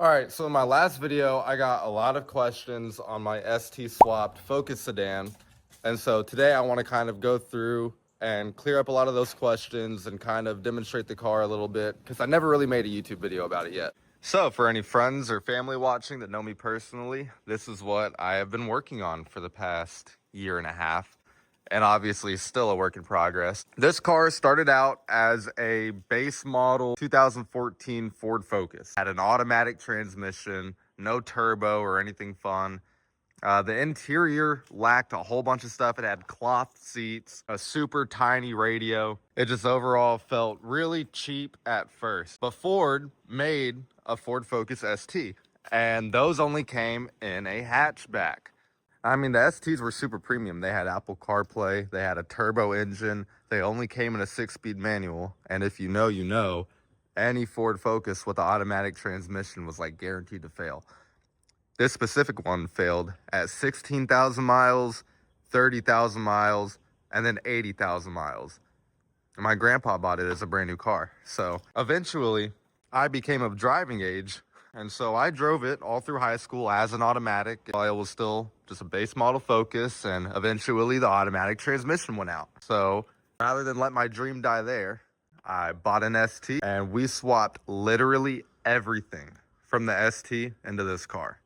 All right, so in my last video, I got a lot of questions on my ST swapped Focus sedan. And so today I want to kind of go through and clear up a lot of those questions and kind of demonstrate the car a little bit because I never really made a YouTube video about it yet. So for any friends or family watching that know me personally, this is what I have been working on for the past year and a half. And obviously still a work in progress. This car started out as a base model 2014 Ford Focus. Had an automatic transmission, no turbo or anything fun. The interior lacked a whole bunch of stuff. It had cloth seats, a super tiny radio. It just overall felt really cheap at first. But Ford made a Ford Focus ST, and those only came in a hatchback. I mean, the STs were super premium. They had Apple CarPlay, they had a turbo engine, they only came in a 6-speed manual. And if you know, you know, any Ford Focus with the automatic transmission was like guaranteed to fail. This specific one failed at 16,000 miles, 30,000 miles, and then 80,000 miles. And my grandpa bought it as a brand new car. So eventually I became of driving age. And so I drove it all through high school as an automatic while it was still just a base model Focus, and eventually the automatic transmission went out. So rather than let my dream die there, I bought an ST and we swapped literally everything from the ST into this car.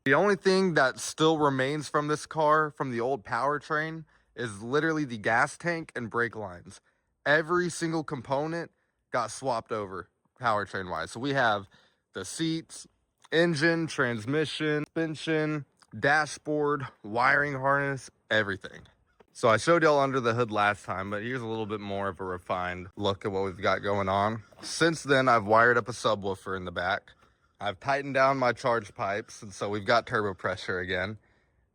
The only thing that still remains from this car, from the old powertrain, is literally the gas tank and brake lines. Every single component got swapped over powertrain wise. So we have the seats, engine, transmission, suspension, dashboard, wiring harness, everything. So I showed y'all under the hood last time, but here's a little bit more of a refined look at what we've got going on. Since then, I've wired up a subwoofer in the back. I've tightened down my charge pipes, and so we've got turbo pressure again.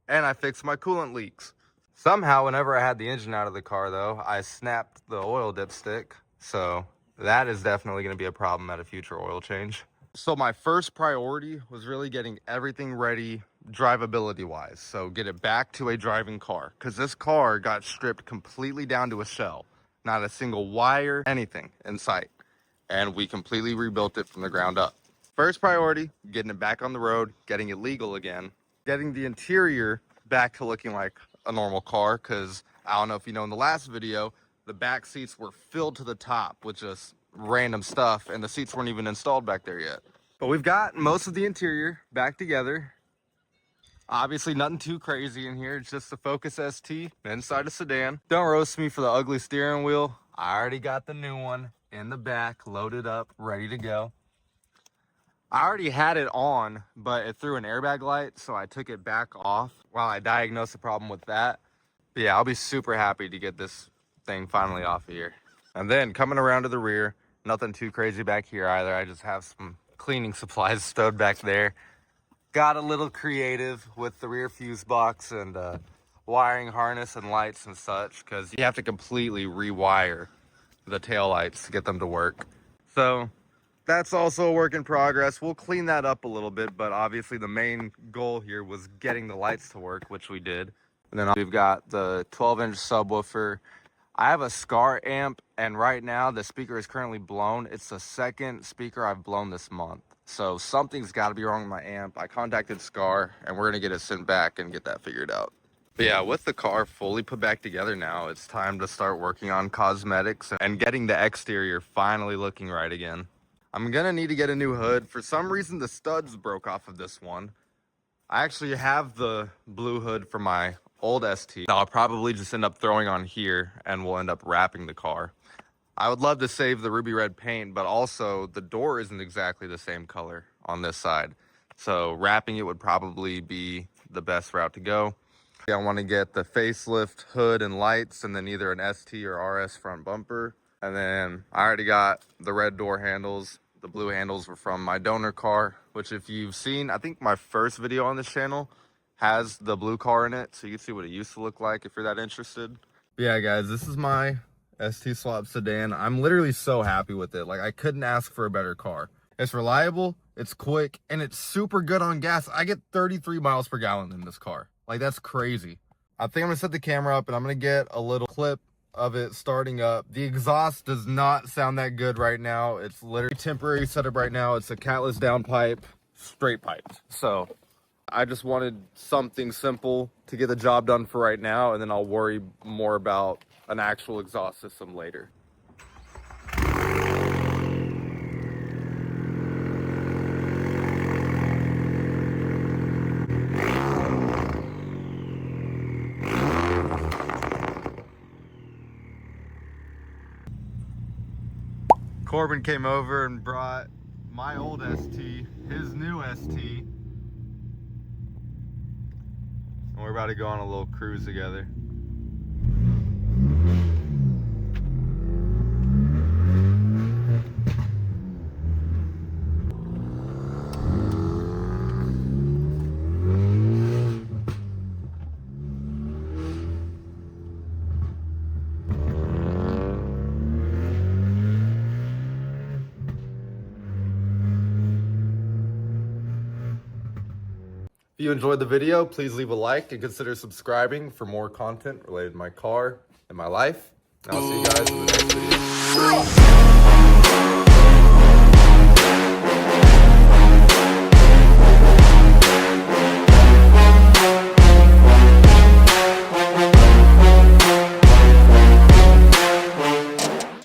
And I fixed my coolant leaks. Somehow, whenever I had the engine out of the car, though, I snapped the oil dipstick. So that is definitely going to be a problem at a future oil change. So my first priority was really getting everything ready drivability wise. So get it back to a driving car, because this car got stripped completely down to a shell. Not a single wire, anything in sight. And we completely rebuilt it from the ground up. First priority, getting it back on the road, getting it legal again, getting the interior back to looking like a normal car, because I don't know if you know, in the last video, the back seats were filled to the top with just random stuff, and the seats weren't even installed back there yet. But we've got most of the interior back together. Obviously nothing too crazy in here. It's just the Focus ST inside a sedan. Don't roast me for the ugly steering wheel. I already got the new one in the back, loaded up, ready to go. I already had it on, but it threw an airbag light, so I took it back off while I diagnosed the problem with that. But yeah, I'll be super happy to get this thing finally off of here. And then coming around to the rear, nothing too crazy back here either. I just have some cleaning supplies stowed back there. Got a little creative with the rear fuse box and wiring harness and lights and such, because you have to completely rewire the tail lights to get them to work. So that's also a work in progress. We'll clean that up a little bit, but obviously the main goal here was getting the lights to work, which we did. And then we've got the 12-inch subwoofer. I have a Scar amp, and right now the speaker is currently blown. It's the second speaker I've blown this month. So something's got to be wrong with my amp. I contacted Scar, and we're going to get it sent back and get that figured out. But yeah, with the car fully put back together now, it's time to start working on cosmetics and getting the exterior finally looking right again. I'm going to need to get a new hood. For some reason, the studs broke off of this one. I actually have the blue hood for my old ST. I'll probably just end up throwing on here, and we'll end up wrapping the car. I would love to save the ruby red paint, but also the door isn't exactly the same color on this side. So wrapping it would probably be the best route to go. I want to get the facelift hood and lights, and then either an ST or RS front bumper. And then I already got the red door handles. The blue handles were from my donor car, which if you've seen, I think my first video on this channel has the blue car in it, so you can see what it used to look like if you're that interested. But yeah, guys, this is my ST swap sedan. I'm literally so happy with it. Like, I couldn't ask for a better car. It's reliable, it's quick, and it's super good on gas. I get 33 miles per gallon in this car. Like, that's crazy. I think I'm gonna set the camera up and I'm gonna get a little clip of it starting up. The exhaust does not sound that good right now. It's literally temporary setup right now. It's a catless downpipe straight piped. So I just wanted something simple to get the job done for right now, and then I'll worry more about an actual exhaust system later. Corbin came over and brought my old ST, his new ST, and we're about to go on a little cruise together. If you enjoyed the video, please leave a like and consider subscribing for more content related to my car and my life. And I'll see you guys in the next video.